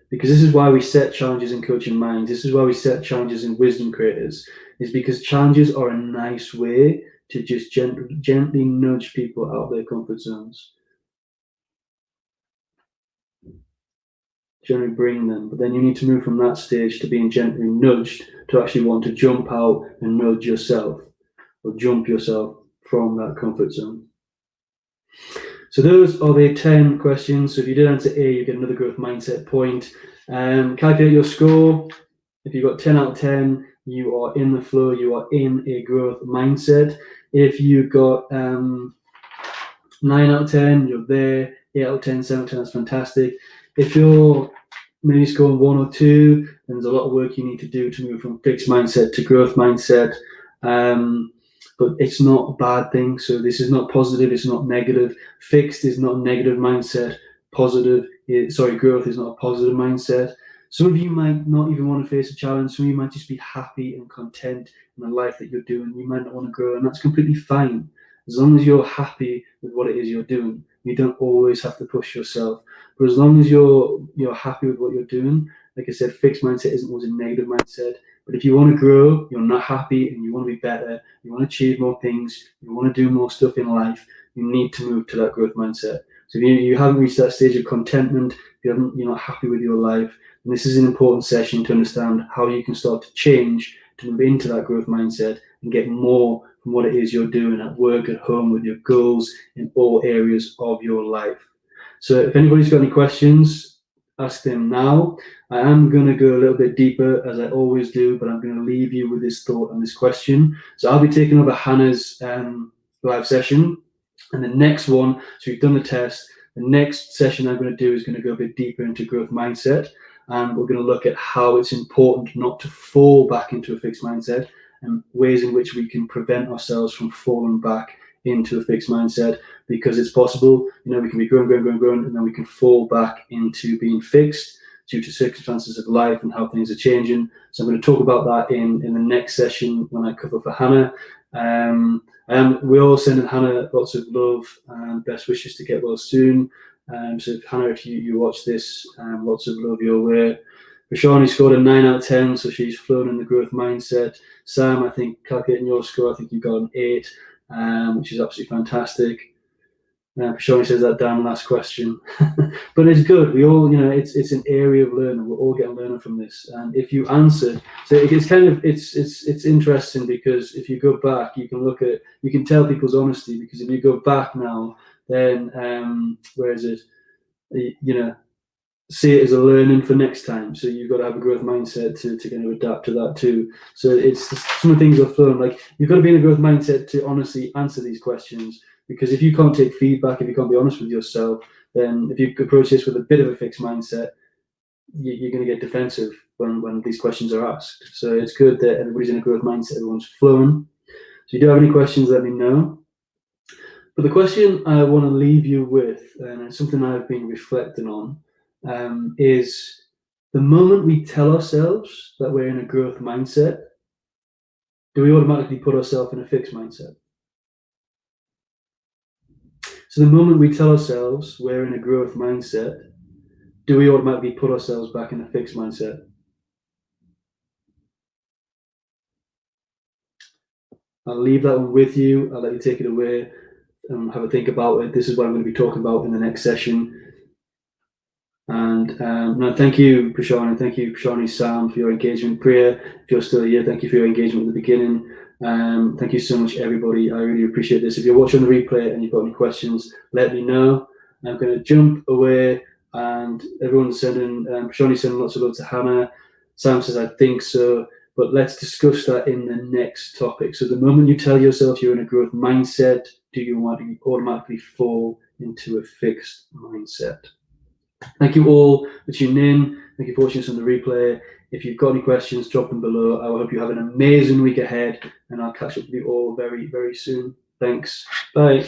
Because this is why we set challenges in Coaching Minds. This is why we set challenges in Wisdom Creators. Is because challenges are a nice way to just gently nudge people out of their comfort zones. Generally bring them. But then you need to move from that stage to being gently nudged to actually want to jump out and nudge yourself or jump yourself from that comfort zone. So those are the 10 questions. So if you did answer A, you get another growth mindset point. Calculate your score. If you got 10 out of 10, you are in the flow. You are in a growth mindset. If you got 9 out of 10, you're there. 8 out of 10, 7 out of 10, that's fantastic. If you're maybe scoring 1 or 2, then there's a lot of work you need to do to move from fixed mindset to growth mindset. But it's not a bad thing. So this is not positive. It's not negative. Fixed is not a negative mindset. Growth is not a positive mindset. Some of you might not even want to face a challenge. Some of you might just be happy and content in the life that you're doing. You might not want to grow, and that's completely fine. As long as you're happy with what it is you're doing, you don't always have to push yourself. But as long as you're happy with what you're doing, like I said, fixed mindset isn't always a negative mindset. But if you want to grow, you're not happy and you want to be better, you want to achieve more things, you want to do more stuff in life, you need to move to that growth mindset. So if you haven't reached that stage of contentment, you're not happy with your life, and this is an important session to understand how you can start to change to move into that growth mindset and get more from what it is you're doing at work, at home, with your goals in all areas of your life. So if anybody's got any questions, ask them now. I am going to go a little bit deeper, as I always do, but I'm going to leave you with this thought and this question. So I'll be taking over Hannah's live session, and the next one, so we've done the test, the next session I'm going to do is going to go a bit deeper into growth mindset, and we're going to look at how it's important not to fall back into a fixed mindset and ways in which we can prevent ourselves from falling back into a fixed mindset, because it's possible, we can be growing, and then we can fall back into being fixed due to circumstances of life and how things are changing. So I'm going to talk about that in the next session when I cover for Hannah. We're all sending Hannah lots of love and best wishes to get well soon. So Hannah, if you watch this, lots of love your way. Rashani scored a 9 out of 10, so she's flown in the growth mindset. Sam, I think calculating your score, I think you got an 8, which is absolutely fantastic. Shawnee says that damn last question, but it's good. We all, it's an area of learning. We're all getting learning from this. And if you answer, so it's kind of it's interesting because if you go back, you can tell people's honesty because if you go back now, then where is it? See it as a learning for next time. So you've got to have a growth mindset to kind of adapt to that too. So it's some of the things I've learned. Like you've got to be in a growth mindset to honestly answer these questions. Because if you can't take feedback, if you can't be honest with yourself, then if you approach this with a bit of a fixed mindset, you're going to get defensive when these questions are asked. So it's good that everybody's in a growth mindset, everyone's flowing. So if you do have any questions, let me know. But the question I want to leave you with, and it's something I've been reflecting on, is the moment we tell ourselves that we're in a growth mindset, do we automatically put ourselves in a fixed mindset? So the moment we tell ourselves we're in a growth mindset, do we automatically put ourselves back in a fixed mindset? I'll leave that one with you. I'll let you take it away and have a think about it. This is what I'm going to be talking about in the next session. And no, thank you, Prashant, and thank you, Prashani, Sam, for your engagement. Priya, if you're still here, thank you for your engagement at the beginning. Thank you so much, everybody. I really appreciate this. If you're watching the replay and you've got any questions, let me know. I'm going to jump away, and everyone's sending, Prashani's sending lots of love to Hannah. Sam says, I think so. But let's discuss that in the next topic. So the moment you tell yourself you're in a growth mindset, do you automatically fall into a fixed mindset? Thank you all for tuning in. Thank you for watching us on the replay. If you've got any questions, drop them below. I hope you have an amazing week ahead, and I'll catch up with you all very, very soon. Thanks. Bye.